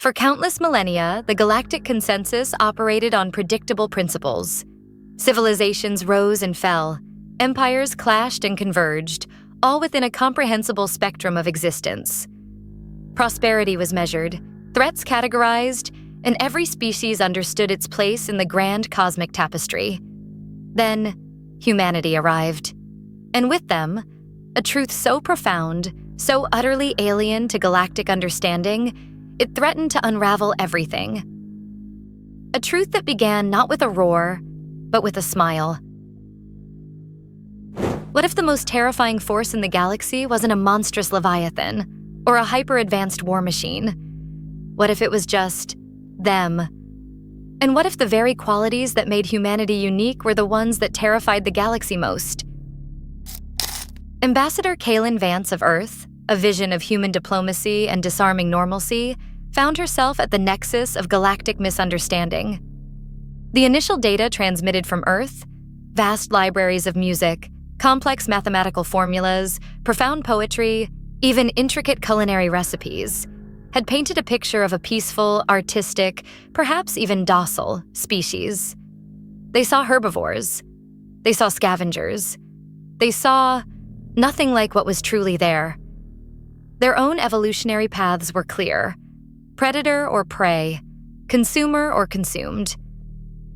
For countless millennia, the galactic consensus operated on predictable principles. Civilizations rose and fell, empires clashed and converged, all within a comprehensible spectrum of existence. Prosperity was measured, threats categorized, and every species understood its place in the grand cosmic tapestry. Then, humanity arrived. And with them, a truth so profound, so utterly alien to galactic understanding, it threatened to unravel everything. A truth that began not with a roar, but with a smile. What if the most terrifying force in the galaxy wasn't a monstrous leviathan or a hyper-advanced war machine? What if it was just them? And what if the very qualities that made humanity unique were the ones that terrified the galaxy most? Ambassador Kaelen Vance of Earth, a vision of human diplomacy and disarming normalcy, found herself at the nexus of galactic misunderstanding. The initial data transmitted from Earth, vast libraries of music, complex mathematical formulas, profound poetry, even intricate culinary recipes, had painted a picture of a peaceful, artistic, perhaps even docile species. They saw herbivores. They saw scavengers. They saw nothing like what was truly there. Their own evolutionary paths were clear: predator or prey, consumer or consumed.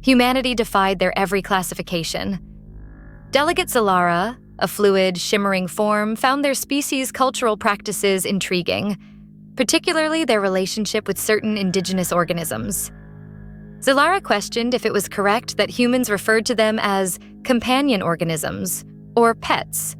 Humanity defied their every classification. Delegate Zalara, a fluid, shimmering form, found their species' cultural practices intriguing, particularly their relationship with certain indigenous organisms. Zalara questioned if it was correct that humans referred to them as companion organisms, or pets.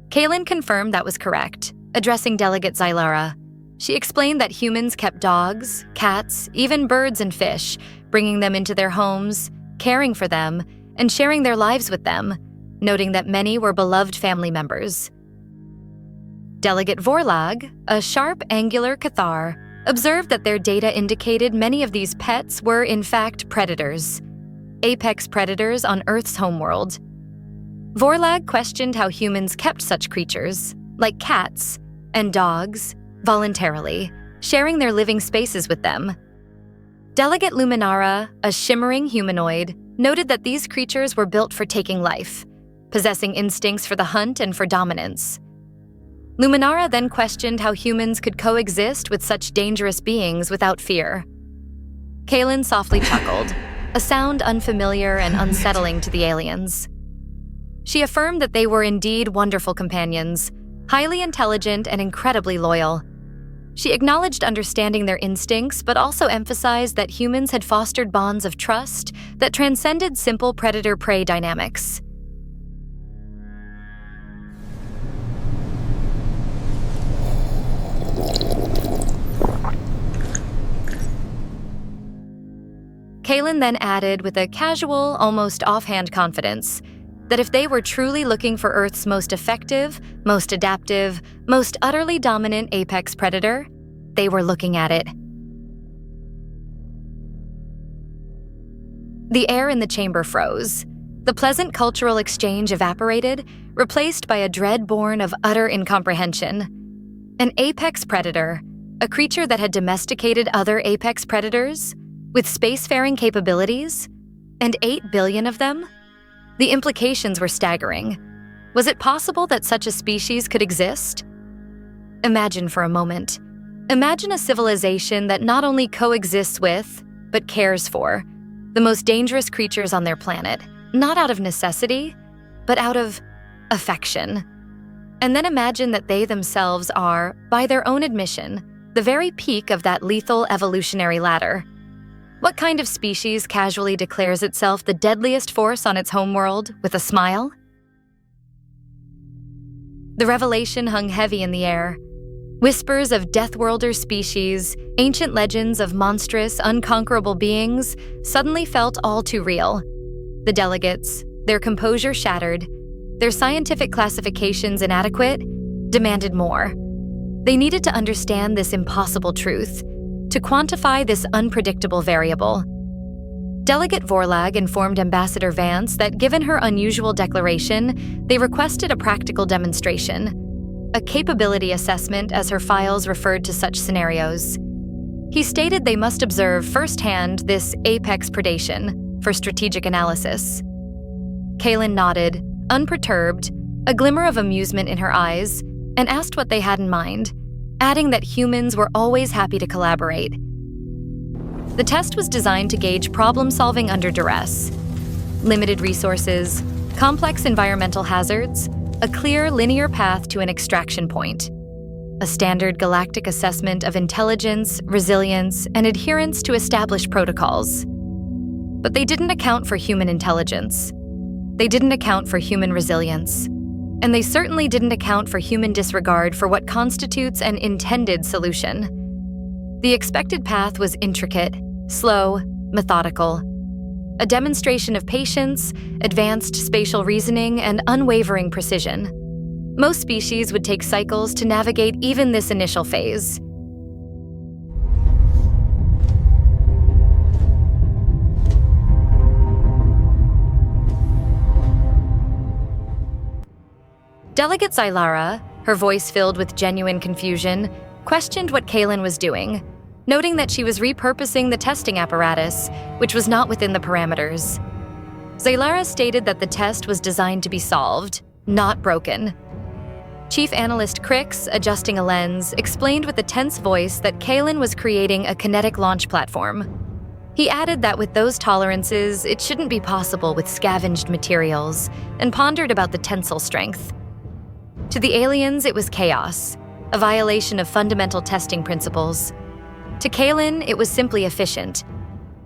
Kaelen confirmed that was correct, addressing Delegate Zalara. She explained that humans kept dogs, cats, even birds and fish, bringing them into their homes, caring for them, and sharing their lives with them, noting that many were beloved family members. Delegate Vorlag, a sharp, angular Cathar, observed that their data indicated many of these pets were, in fact, predators, apex predators on Earth's homeworld. Vorlag questioned how humans kept such creatures, like cats and dogs, voluntarily, sharing their living spaces with them. Delegate Luminara, a shimmering humanoid, noted that these creatures were built for taking life, possessing instincts for the hunt and for dominance. Luminara then questioned how humans could coexist with such dangerous beings without fear. Kaelen softly chuckled, a sound unfamiliar and unsettling to the aliens. She affirmed that they were indeed wonderful companions, highly intelligent and incredibly loyal. She acknowledged understanding their instincts, but also emphasized that humans had fostered bonds of trust that transcended simple predator-prey dynamics. Kaelen then added with a casual, almost offhand confidence that if they were truly looking for Earth's most effective, most adaptive, most utterly dominant apex predator, they were looking at it. The air in the chamber froze. The pleasant cultural exchange evaporated, replaced by a dread born of utter incomprehension. An apex predator, a creature that had domesticated other apex predators, with spacefaring capabilities, and 8 billion of them? The implications were staggering. Was it possible that such a species could exist? Imagine for a moment. Imagine a civilization that not only coexists with, but cares for, the most dangerous creatures on their planet, not out of necessity, but out of affection. And then imagine that they themselves are, by their own admission, the very peak of that lethal evolutionary ladder. What kind of species casually declares itself the deadliest force on its homeworld with a smile? The revelation hung heavy in the air. Whispers of deathworlder species, ancient legends of monstrous, unconquerable beings, suddenly felt all too real. The delegates, their composure shattered, their scientific classifications inadequate, demanded more. They needed to understand this impossible truth, to quantify this unpredictable variable. Delegate Vorlag informed Ambassador Vance that given her unusual declaration, they requested a practical demonstration, a capability assessment as her files referred to such scenarios. He stated they must observe firsthand this apex predation for strategic analysis. Kaelen nodded, unperturbed, a glimmer of amusement in her eyes, and asked what they had in mind, adding that humans were always happy to collaborate. The test was designed to gauge problem-solving under duress. Limited resources, complex environmental hazards, a clear linear path to an extraction point. A standard galactic assessment of intelligence, resilience, and adherence to established protocols. But they didn't account for human intelligence. They didn't account for human resilience. And they certainly didn't account for human disregard for what constitutes an intended solution. The expected path was intricate, slow, methodical. A demonstration of patience, advanced spatial reasoning, and unwavering precision. Most species would take cycles to navigate even this initial phase. Delegate Zylara, her voice filled with genuine confusion, questioned what Kaelen was doing, noting that she was repurposing the testing apparatus, which was not within the parameters. Zylara stated that the test was designed to be solved, not broken. Chief Analyst Crix, adjusting a lens, explained with a tense voice that Kaelen was creating a kinetic launch platform. He added that with those tolerances, it shouldn't be possible with scavenged materials, and pondered about the tensile strength. To the aliens, it was chaos, a violation of fundamental testing principles. To Kaelen, it was simply efficient.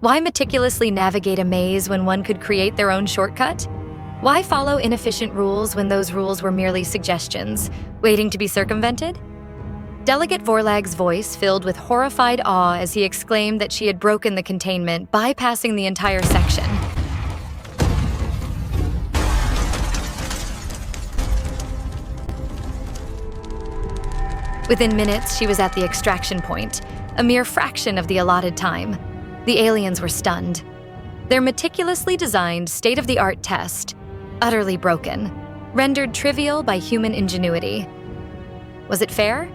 Why meticulously navigate a maze when one could create their own shortcut? Why follow inefficient rules when those rules were merely suggestions, waiting to be circumvented? Delegate Vorlag's voice filled with horrified awe as he exclaimed that she had broken the containment, bypassing the entire section. Within minutes, she was at the extraction point, a mere fraction of the allotted time. The aliens were stunned. Their meticulously designed, state-of-the-art test, utterly broken, rendered trivial by human ingenuity. Was it fair?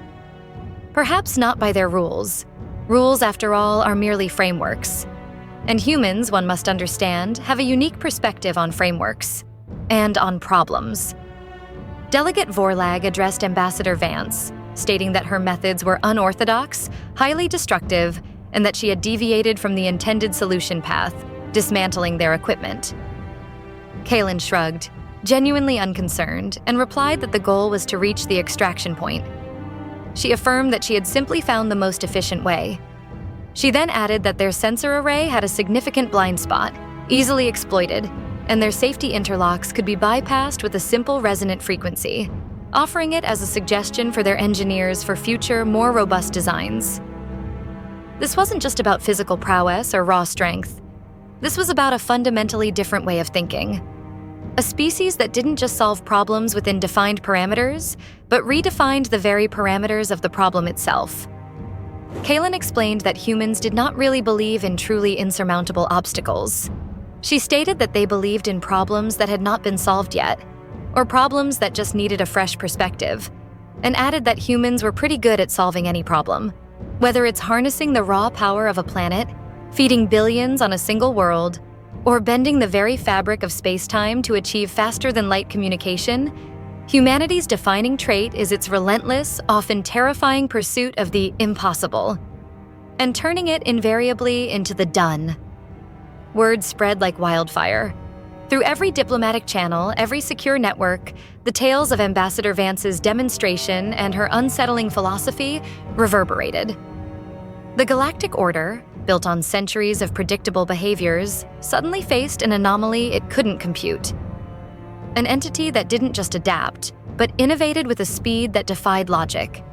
Perhaps not by their rules. Rules, after all, are merely frameworks. And humans, one must understand, have a unique perspective on frameworks and on problems. Delegate Vorlag addressed Ambassador Vance, stating that her methods were unorthodox, highly destructive, and that she had deviated from the intended solution path, dismantling their equipment. Kaelen shrugged, genuinely unconcerned, and replied that the goal was to reach the extraction point. She affirmed that she had simply found the most efficient way. She then added that their sensor array had a significant blind spot, easily exploited, and their safety interlocks could be bypassed with a simple resonant frequency, offering it as a suggestion for their engineers for future, more robust designs. This wasn't just about physical prowess or raw strength. This was about a fundamentally different way of thinking. A species that didn't just solve problems within defined parameters, but redefined the very parameters of the problem itself. Kaelen explained that humans did not really believe in truly insurmountable obstacles. She stated that they believed in problems that had not been solved yet, or problems that just needed a fresh perspective, and added that humans were pretty good at solving any problem, whether it's harnessing the raw power of a planet, feeding billions on a single world, or bending the very fabric of space-time to achieve faster-than-light communication. Humanity's defining trait is its relentless, often terrifying pursuit of the impossible, and turning it invariably into the done. Word spread like wildfire. Through every diplomatic channel, every secure network, the tales of Ambassador Vance's demonstration and her unsettling philosophy reverberated. The galactic order, built on centuries of predictable behaviors, suddenly faced an anomaly it couldn't compute. An entity that didn't just adapt, but innovated with a speed that defied logic.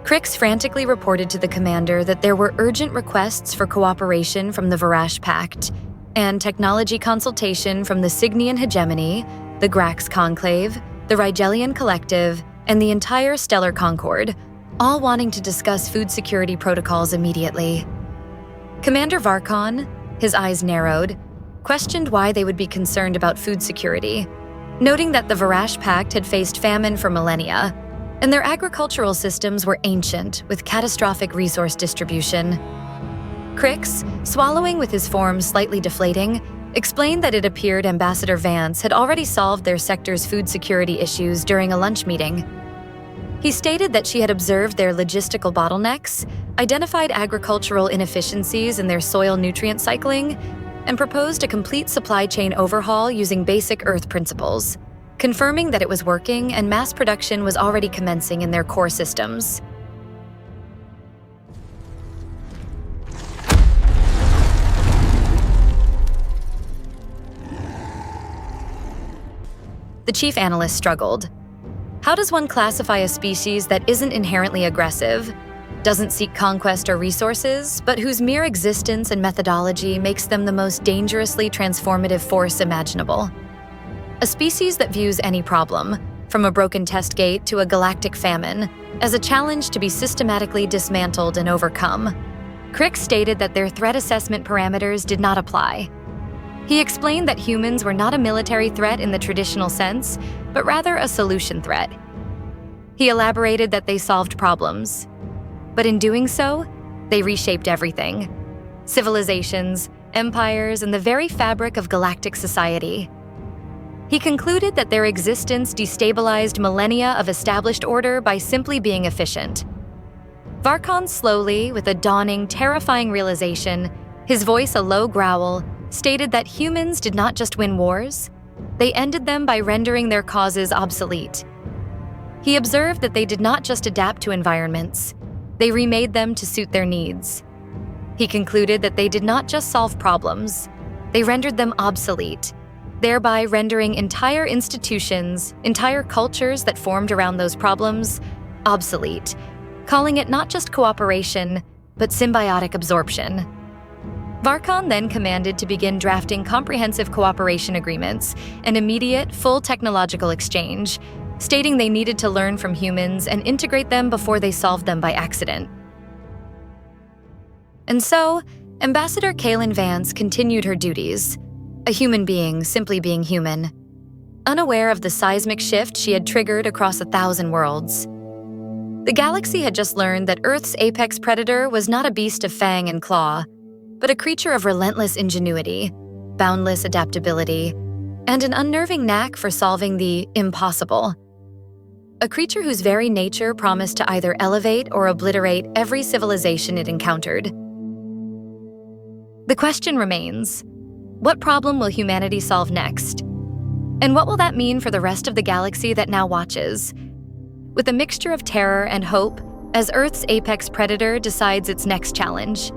Crix frantically reported to the commander that there were urgent requests for cooperation from the Varash Pact, and technology consultation from the Cygnian Hegemony, the Grax Conclave, the Rigelian Collective, and the entire Stellar Concord, all wanting to discuss food security protocols immediately. Commander Varkon, his eyes narrowed, questioned why they would be concerned about food security, noting that the Varash Pact had faced famine for millennia, And their agricultural systems were ancient, with catastrophic resource distribution. Crix, swallowing with his form slightly deflating, explained that it appeared Ambassador Vance had already solved their sector's food security issues during a lunch meeting. He stated that she had observed their logistical bottlenecks, identified agricultural inefficiencies in their soil nutrient cycling, and proposed a complete supply chain overhaul using basic Earth principles, confirming that it was working and mass production was already commencing in their core systems. The chief analyst struggled. How does one classify a species that isn't inherently aggressive, doesn't seek conquest or resources, but whose mere existence and methodology makes them the most dangerously transformative force imaginable? A species that views any problem, from a broken test gate to a galactic famine, as a challenge to be systematically dismantled and overcome. Crix stated that their threat assessment parameters did not apply. He explained that humans were not a military threat in the traditional sense, but rather a solution threat. He elaborated that they solved problems, but in doing so, they reshaped everything: civilizations, empires, and the very fabric of galactic society. He concluded that their existence destabilized millennia of established order by simply being efficient. Varkon slowly, with a dawning, terrifying realization, his voice a low growl, stated that humans did not just win wars, they ended them by rendering their causes obsolete. He observed that they did not just adapt to environments, they remade them to suit their needs. He concluded that they did not just solve problems, they rendered them obsolete, thereby rendering entire institutions, entire cultures that formed around those problems, obsolete, calling it not just cooperation, but symbiotic absorption. Varkon then commanded to begin drafting comprehensive cooperation agreements and immediate, full technological exchange, stating they needed to learn from humans and integrate them before they solved them by accident. And so, Ambassador Kaelen Vance continued her duties, a human being simply being human, unaware of the seismic shift she had triggered across 1,000 worlds. The galaxy had just learned that Earth's apex predator was not a beast of fang and claw, but a creature of relentless ingenuity, boundless adaptability, and an unnerving knack for solving the impossible. A creature whose very nature promised to either elevate or obliterate every civilization it encountered. The question remains, what problem will humanity solve next? And what will that mean for the rest of the galaxy that now watches? With a mixture of terror and hope, as Earth's apex predator decides its next challenge.